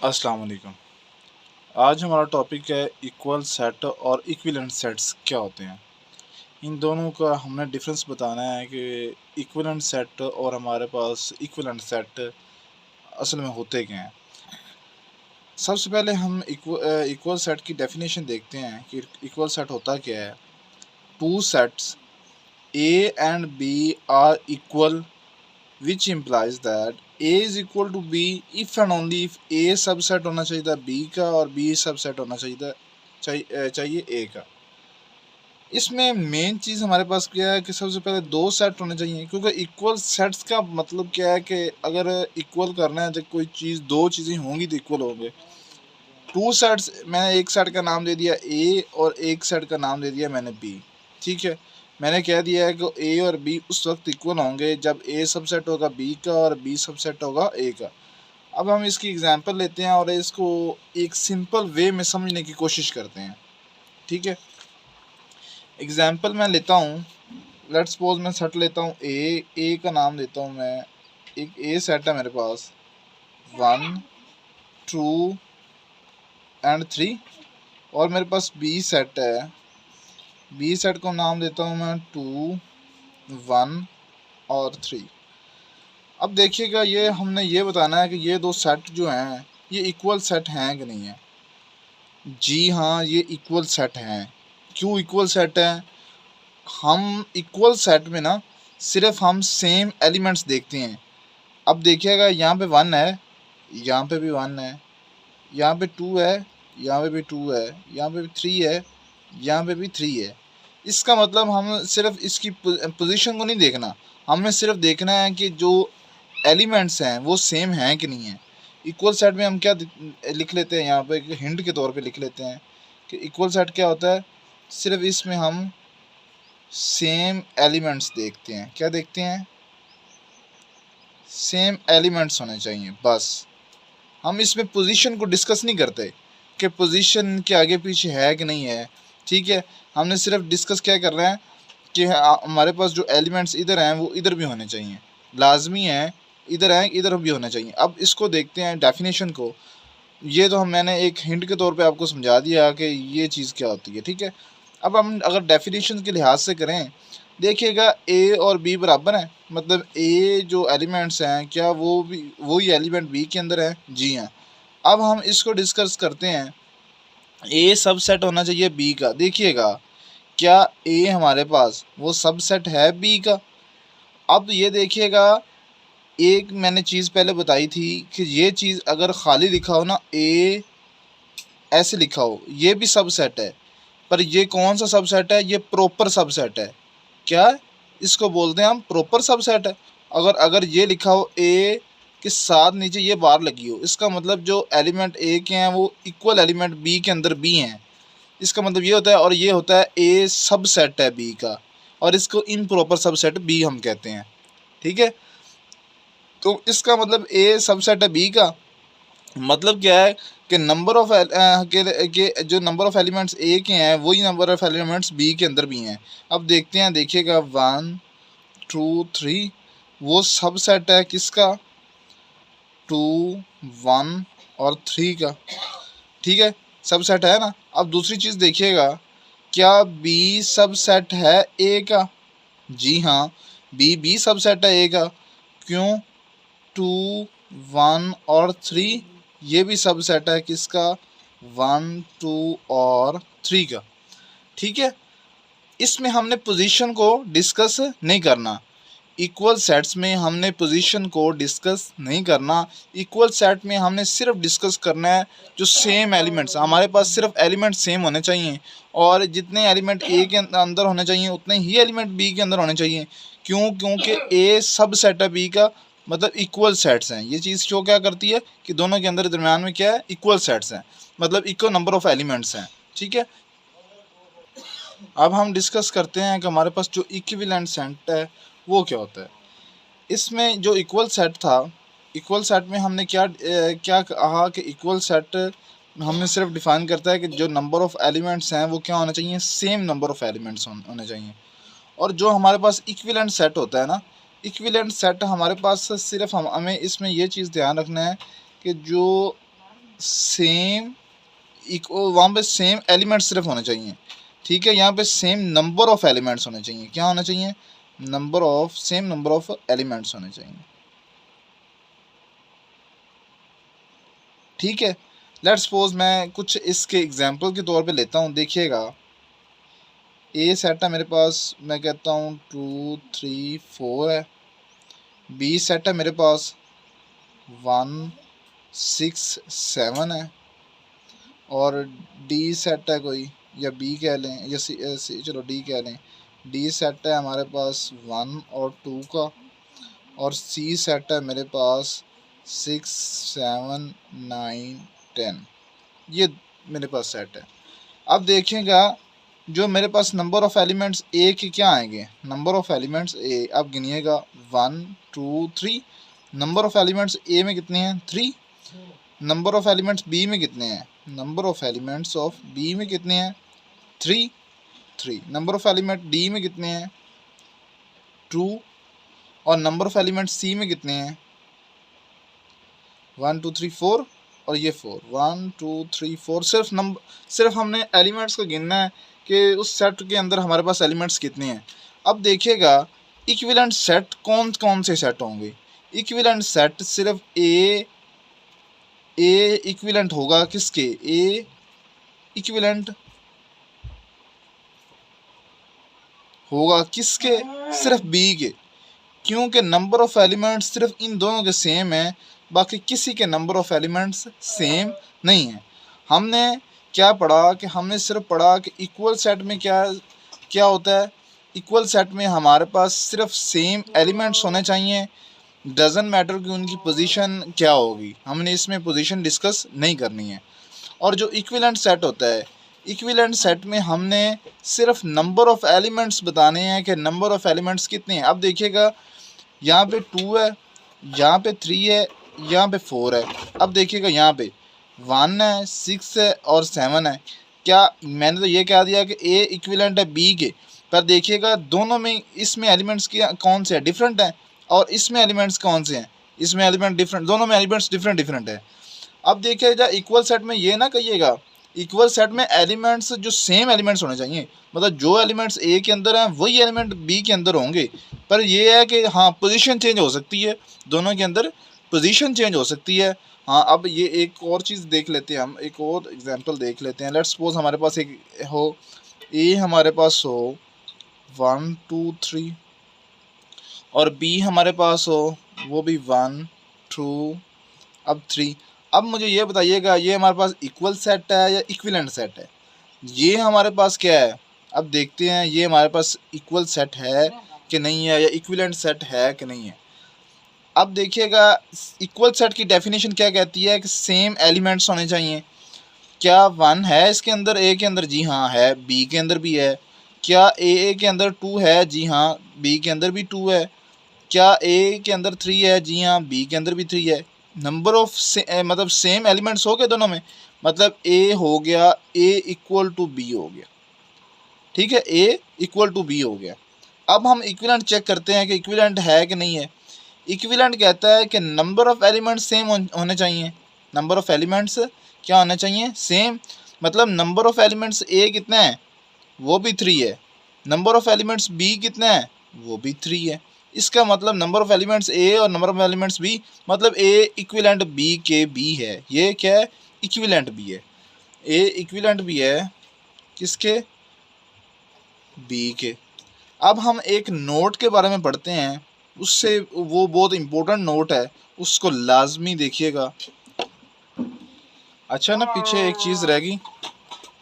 अस्सलाम वालेकुम। आज हमारा टॉपिक है इक्वल सेट और इक्विवेलेंट सेट्स क्या होते हैं। इन दोनों का हमने डिफरेंस बताना है कि इक्विवेलेंट सेट और हमारे पास इक्विवेलेंट सेट असल में होते क्या हैं। सबसे पहले हम इक्वल सेट की डेफिनेशन देखते हैं कि इक्वल सेट होता क्या है। Two sets A and B are equal which implies that A is equal to B if and only if A subset होना चाहिए था B का और B सबसेट होना चाहिए A का। इसमें मेन चीज़ हमारे पास क्या है कि सबसे पहले दो सेट होने चाहिए, क्योंकि इक्वल सेट्स का मतलब क्या है कि अगर इक्वल करना है तो कोई चीज़ दो चीज़ें होंगी तो इक्वल होंगे। टू सेट्स, मैंने एक सेट का नाम दे दिया A और एक सेट का नाम दे दिया मैंने B, ठीक है। मैंने कह दिया है कि A और B उस वक्त इक्वल होंगे जब A सबसेट होगा B का और B सबसेट होगा A का। अब हम इसकी एग्जांपल लेते हैं और इसको एक सिंपल वे में समझने की कोशिश करते हैं, ठीक है। एग्जांपल मैं लेता हूँ, लेट्स सपोज मैं सेट लेता हूँ A का नाम देता हूँ मैं, एक A सेट है मेरे पास 1 2 एंड 3 और मेरे पास B सेट है, B सेट को नाम देता हूँ मैं 2 1 और 3। अब देखिएगा, ये हमने ये बताना है कि ये दो सेट जो हैं ये इक्वल सेट हैं कि नहीं है। जी हाँ, ये इक्वल सेट हैं। क्यों इक्वल सेट है? हम इक्वल सेट में ना सिर्फ हम सेम एलिमेंट्स देखते हैं। अब देखिएगा, यहाँ पे 1 है, यहाँ पे भी 1 है, यहाँ पे 2 है, यहाँ पे भी 2 है, यहाँ पे भी 3 है, यहाँ पे भी 3 है। इसका मतलब हम सिर्फ इसकी पोजीशन को नहीं देखना, हमें सिर्फ देखना है कि जो एलिमेंट्स हैं वो सेम हैं कि नहीं है। इक्वल सेट में हम क्या लिख लेते हैं, यहाँ पे हिंट के तौर पे लिख लेते हैं कि इक्वल सेट क्या होता है। सिर्फ इसमें हम सेम एलिमेंट्स देखते हैं। क्या देखते हैं? सेम एलिमेंट्स होने चाहिए, बस। हम इसमें पोजीशन को डिस्कस नहीं करते कि पोजीशन के आगे पीछे है कि नहीं है, ठीक है। हमने सिर्फ डिस्कस क्या कर रहे हैं कि हमारे पास जो एलिमेंट्स इधर हैं वो इधर भी होने चाहिए, लाजमी है, इधर हैं इधर भी होने चाहिए। अब इसको देखते हैं डेफिनेशन को। ये तो मैंने एक हिंट के तौर पे आपको समझा दिया कि ये चीज़ क्या होती है, ठीक है। अब हम अगर डेफिनेशन के लिहाज से करें, देखिएगा ए और बी बराबर हैं, मतलब ए जो एलिमेंट्स हैं क्या वो भी वही एलिमेंट बी के अंदर है? जी हाँ। अब हम इसको डिस्कस करते हैं, ए सबसेट होना चाहिए बी का। देखिएगा, क्या ए हमारे पास वो सबसेट है बी का? अब ये देखिएगा, एक मैंने चीज़ पहले बताई थी कि ये चीज़ अगर खाली लिखा हो ना, ए ऐसे लिखा हो, ये भी सबसेट है, पर ये कौन सा सबसेट है? ये प्रॉपर सबसेट है। क्या इसको बोलते हैं हम? प्रॉपर सबसेट है। अगर अगर ये लिखा हो ए के साथ नीचे ये बार लगी हो, इसका मतलब जो एलिमेंट ए के हैं वो इक्वल एलिमेंट बी के अंदर भी हैं। इसका मतलब ये होता है, और ये होता है ए सबसेट है बी का, और इसको इम्प्रॉपर सबसेट बी हम कहते हैं, ठीक है। तो इसका मतलब ए सबसेट है बी का मतलब क्या है कि नंबर ऑफ के जो नंबर ऑफ एलिमेंट्स ए के हैं वही नंबर ऑफ एलिमेंट्स बी के अंदर भी हैं। अब देखते हैं, देखिएगा 1 2 3 वो सबसेट है किसका? 2 1 और 3 का, ठीक है, सबसेट है ना। अब दूसरी चीज़ देखिएगा, क्या बी सबसेट है ए का? जी हाँ, बी सबसेट है ए का। क्यों? 2 1 और 3 ये भी सबसेट है किसका? 1 2 और 3 का, ठीक है। इसमें हमने पोजीशन को डिस्कस नहीं करना, इक्वल सेट्स में हमने पोजीशन को डिस्कस नहीं करना। इक्वल सेट में हमने सिर्फ डिस्कस करना है जो सेम एलिमेंट्स, हमारे पास सिर्फ एलिमेंट सेम होने चाहिए, और जितने एलिमेंट ए के अंदर होने चाहिए उतने ही एलिमेंट बी के अंदर होने चाहिए। क्यों? क्योंकि ए सब सेट है बी का, मतलब इक्वल सेट्स हैं। ये चीज़ शो क्या करती है कि दोनों के अंदर दरम्यान में क्या है? इक्वल सेट्स हैं, मतलब इक्वल नंबर ऑफ एलिमेंट्स हैं, ठीक है। अब हम डिस्कस करते हैं कि हमारे पास जो इक्विवेलेंट सेट है वो क्या होता है। इसमें जो इक्वल सेट था, इक्वल सेट में हमने क्या कहा कि इक्वल सेट हमने सिर्फ डिफाइन करता है कि जो नंबर ऑफ एलिमेंट्स हैं वो क्या होना चाहिए? सेम नंबर ऑफ एलिमेंट्स होने चाहिए। और जो हमारे पास इक्विवेलेंट सेट होता है ना, इक्विवेलेंट सेट हमारे पास सिर्फ हमें इसमें ये चीज़ ध्यान रखना है कि जो सेम वहाँ पे सेम एलिमेंट्स सिर्फ होने चाहिए, ठीक है। यहाँ पे सेम नंबर ऑफ एलिमेंट्स होने चाहिए। क्या होना चाहिए? सेम नंबर ऑफ एलिमेंट्स होने चाहिए, ठीक है। लेट्स सपोज मैं कुछ इसके एग्जांपल के तौर पे लेता हूँ। देखिएगा, ए सेट है मेरे पास, मैं कहता हूँ 2 3 4 है। बी सेट है मेरे पास 1 6 7 है। और डी सेट है कोई, या बी कह लें, या चलो डी कह लें। डी सेट है हमारे पास 1 और 2 का। और सी सेट है मेरे पास 6 7 9 10। ये मेरे पास सेट है। अब देखिएगा, जो मेरे पास नंबर ऑफ़ एलिमेंट्स ए के क्या आएंगे? नंबर ऑफ़ एलिमेंट्स ए, अब गिनिएगा 1 2 3। नंबर ऑफ़ एलिमेंट्स ए में कितने हैं? 3। नंबर ऑफ़ एलिमेंट्स बी में कितने हैं? Number of elements of B में कितने हैं? 3। नंबर ऑफ़ एलिमेंट डी में कितने हैं? 2। और नंबर ऑफ़ एलिमेंट्स सी में कितने हैं? 1 2 3 4। और ये 4, 1 2 3 4। सिर्फ हमने एलिमेंट्स को गिनना है कि उस सेट के अंदर हमारे पास एलिमेंट्स कितने हैं। अब देखिएगा, इक्विवेलेंट सेट कौन कौन से सेट होंगे? इक्विवेलेंट सेट सिर्फ ए इक्विवेलेंट होगा किसके? ए इक्विवेलेंट होगा किसके? सिर्फ बी के, क्योंकि नंबर ऑफ़ एलिमेंट्स सिर्फ इन दोनों के सेम है, बाकी किसी के नंबर ऑफ़ एलिमेंट्स सेम नहीं है। हमने क्या पढ़ा कि हमने सिर्फ पढ़ा कि इक्वल सेट में क्या क्या होता है। इक्वल सेट में हमारे पास सिर्फ सेम एलिमेंट्स होने चाहिए, डजंट मैटर कि उनकी पोजीशन क्या होगी। हमने इसमें पोजीशन डिस्कस नहीं करनी है। और जो इक्विवेलेंट सेट होता है, इक्विवेलेंट सेट में हमने सिर्फ नंबर ऑफ़ एलिमेंट्स बताने हैं कि नंबर ऑफ़ एलिमेंट्स कितने हैं। अब देखिएगा, यहाँ पे 2 है, यहाँ पे 3 है, यहाँ पे 4 है। अब देखिएगा, यहाँ पे 1 है, 6 है और 7 है। क्या मैंने तो ये कह दिया कि ए इक्विवेलेंट है बी के, पर देखिएगा दोनों में, इसमें एलिमेंट्स क्या कौन से हैं? डिफरेंट हैं। और इसमें एलिमेंट्स कौन से हैं? इसमें एलिमेंट डिफरेंट, दोनों में एलिमेंट्स डिफरेंट है। अब देखिएगा, इक्वल सेट में ये ना कहिएगा, इक्वल सेट में एलिमेंट्स जो सेम एलिमेंट्स होने चाहिए, मतलब जो एलिमेंट्स ए के अंदर हैं वही एलिमेंट बी के अंदर होंगे। पर ये है कि हाँ, पोजीशन चेंज हो सकती है, दोनों के अंदर पोजीशन चेंज हो सकती है। हाँ, अब ये एक और चीज़ देख लेते हैं, हम एक और एग्जांपल देख लेते हैं। लेट्स सपोज हमारे पास एक हो, ए हमारे पास हो 1 2 3 और बी हमारे पास हो वो भी 1 2 अब 3। अब मुझे ये बताइएगा, ये हमारे पास इक्वल सेट है या इक्विवेलेंट सेट है? ये हमारे पास क्या है? अब देखते हैं ये हमारे पास इक्वल सेट है कि नहीं है, या इक्विवेलेंट सेट है कि नहीं है। अब देखिएगा, इक्वल सेट की डेफिनेशन क्या कहती है कि सेम एलिमेंट्स होने चाहिए। क्या 1 है इसके अंदर, ए के अंदर? जी हाँ है। बी के अंदर भी है। क्या ए के अंदर 2 है? जी हाँ, बी के अंदर भी 2 है। क्या ए के अंदर 3 है? जी हाँ, बी के अंदर भी 3 है। नंबर ऑफ मतलब सेम एलिमेंट्स हो गए दोनों में, मतलब ए हो गया, ए इक्वल टू बी हो गया, ठीक है, ए इक्वल टू बी हो गया। अब हम इक्विवेलेंट चेक करते हैं कि इक्विवेलेंट है कि नहीं है। इक्विवेलेंट कहता है कि नंबर ऑफ़ एलिमेंट्स सेम होने चाहिए। नंबर ऑफ़ एलिमेंट्स क्या होने चाहिए? सेम। मतलब नंबर ऑफ़ एलिमेंट्स ए कितना है? वो भी 3 है। नंबर ऑफ़ एलिमेंट्स बी कितना है? वो भी 3 है। इसका मतलब नंबर ऑफ़ एलिमेंट्स ए और नंबर ऑफ़ एलिमेंट्स बी, मतलब ए इक्विवेलेंट बी के बी है। ये क्या है? इक्विवेलेंट बी है। ए इक्विवेलेंट बी है किसके? बी के। अब हम एक नोट के बारे में पढ़ते हैं, उससे वो बहुत इम्पोर्टेंट नोट है, उसको लाजमी देखिएगा। अच्छा ना, पीछे एक चीज़ रह गई,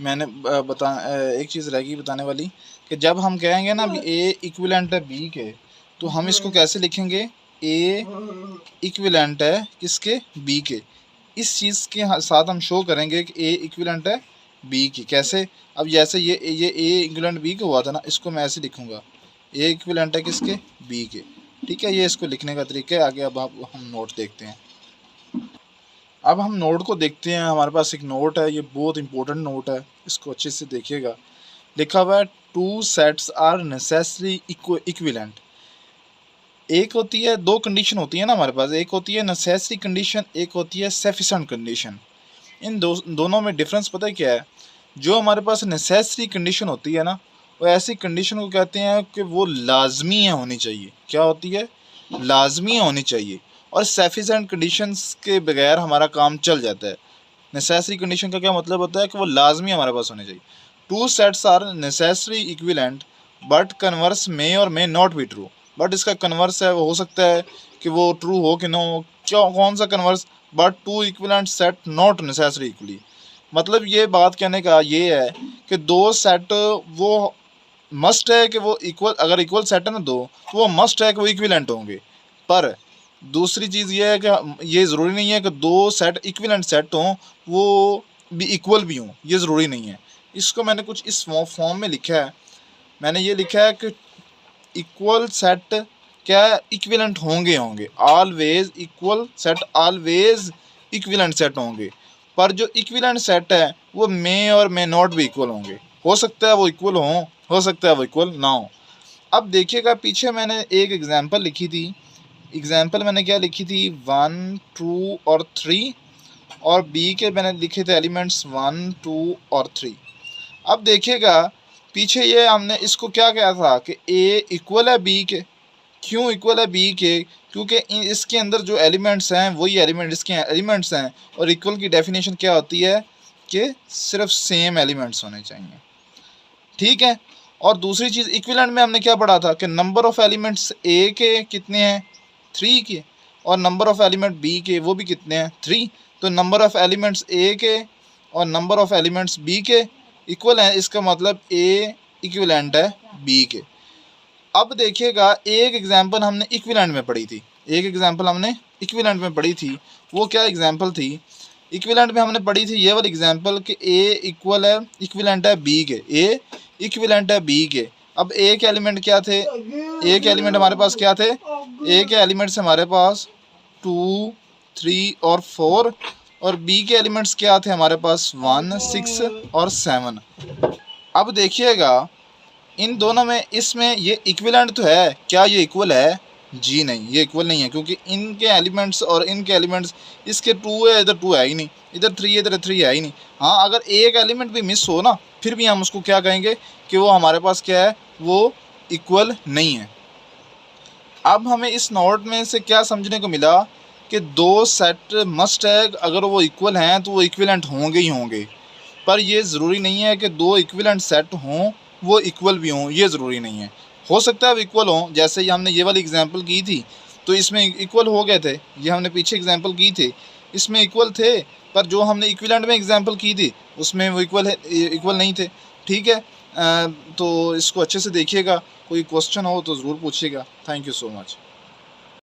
मैंने एक चीज़ रह गई बताने वाली, कि जब हम कहेंगे ना ए इक्विवेलेंट है बी के, तो हम इसको कैसे लिखेंगे? ए इक्विवेलेंट है किसके? बी के। इस चीज़ के साथ हम शो करेंगे कि ए इक्विवेलेंट है बी की। कैसे? अब जैसे ये ए इक्विवेलेंट बी का हुआ था ना, इसको मैं ऐसे लिखूँगा, ए इक्विवेलेंट है किसके? बी के। ठीक है, ये इसको लिखने का तरीका है। आगे अब हम नोट देखते हैं। अब हम नोट को देखते हैं। हमारे पास एक नोट है, ये बहुत इंपॉर्टेंट नोट है, इसको अच्छे से देखिएगा। लिखा हुआ है 2 सेट्स आर नेसेसरी इक्विवेलेंट। एक होती है, 2 कंडीशन होती है ना हमारे पास, एक होती है नेसेसरी कंडीशन, एक होती है सफिशिएंट कंडीशन। इन दोनों में डिफरेंस पता है क्या है? जो हमारे पास नेसेसरी कंडीशन होती है ना, वो ऐसी कंडीशन को कहते हैं कि वो लाजमी है होनी चाहिए। क्या होती है? लाजमी होनी चाहिए। और सफिशेंट कंडीशंस के बगैर हमारा काम चल जाता है। नेसेसरी कंडीशन का क्या मतलब होता है कि वो लाजमी हमारे पास होने चाहिए। Two sets are necessary equivalent but converse may or may not be true. But इसका कन्वर्स है, वो हो सकता है कि वो ट्रू हो कि नो हो। क्या कौन सा converse? But two equivalent set not necessary equally. मतलब ये बात कहने का ये है कि दो सेट वो मस्ट है कि वो इक्वल, अगर इक्वल सेट है ना दो, तो वो मस्ट है कि वो इक्विवेलेंट होंगे। पर दूसरी चीज़ ये है कि ये ज़रूरी नहीं है कि दो सेट इक्विवेलेंट सेट हों वो भी इक्वल भी हों, ये ज़रूरी नहीं है। इसको मैंने कुछ इस फॉर्म में लिखा है। मैंने ये लिखा है कि इक्वल सेट क्या इक्विवेलेंट होंगे always equal set always equivalent set होंगे। पर जो इक्विवेलेंट सेट है वो मे और मे नॉट भी इक्वल होंगे। हो सकता है वो इक्वल हो सकता है वो इक्वल ना हो। अब देखिएगा पीछे मैंने एक एग्जांपल लिखी थी। एग्जांपल मैंने क्या लिखी थी? 1 2 और 3, और बी के मैंने लिखे थे एलिमेंट्स 1 2 और 3। अब देखिएगा पीछे ये हमने इसको क्या कहा था कि ए इक्वल है बी के। क्यों इक्वल है बी के? क्योंकि इसके अंदर जो एलिमेंट्स हैं वही एलिमेंट इसके एलिमेंट्स हैं। और इक्वल की डेफिनेशन क्या होती है कि सिर्फ सेम एलिमेंट्स होने चाहिए। ठीक है। और दूसरी चीज़ इक्विवेलेंट में हमने क्या पढ़ा था कि नंबर ऑफ़ एलिमेंट्स ए के कितने हैं? 3 के। और नंबर ऑफ़ एलिमेंट बी के वो भी कितने हैं? 3। तो नंबर ऑफ़ एलिमेंट्स ए के और नंबर ऑफ़ एलिमेंट्स बी के इक्वल हैं। इसका मतलब ए इक्विवेलेंट है बी के। अब देखिएगा एक एग्जांपल हमने इक्विवेलेंट में पढ़ी थी। एक एग्जांपल हमने इक्विवेलेंट में पढ़ी थी। वो क्या एग्जांपल थी? इक्विवेलेंट में हमने पढ़ी थी ये वाली एग्जांपल कि ए इक्वल है इक्विवेलेंट है बी के। ए इक्विवेलेंट है बी के। अब ए के एलिमेंट क्या थे? ए के एलिमेंट हमारे पास क्या थे? ए के एलिमेंट्स हमारे पास 2 3 और 4, और बी के एलिमेंट्स क्या थे हमारे पास? 1 6 और 7। अब देखिएगा इन दोनों में इसमें ये इक्विवेलेंट तो है, क्या ये इक्वल है? जी नहीं, ये इक्वल नहीं है, क्योंकि इनके एलिमेंट्स और इनके एलिमेंट्स, इसके 2 है इधर 2 है ही नहीं, इधर 3 है इधर 3 है ही नहीं। हाँ, अगर एक एलिमेंट भी मिस हो ना, फिर भी हम उसको क्या कहेंगे कि वो हमारे पास क्या है? वो इक्वल नहीं है। अब हमें इस नोट में से क्या समझने को मिला कि दो सेट मस्ट है, अगर वो इक्वल हैं तो वो इक्विवेलेंट होंगे ही होंगे। पर ये ज़रूरी नहीं है कि दो इक्विवेलेंट सेट हों वो इक्वल भी हों, ये ज़रूरी नहीं है। हो सकता है वो इक्वल हों, जैसे ही हमने ये वाली एग्जांपल की थी तो इसमें इक्वल हो गए थे। ये हमने पीछे एग्जांपल की थी, इसमें इक्वल थे। पर जो हमने इक्विवेलेंट में एग्जांपल की थी उसमें वो इक्वल नहीं थे। ठीक है। तो इसको अच्छे से देखिएगा। कोई क्वेश्चन हो तो ज़रूर पूछिएगा। Thank you so much.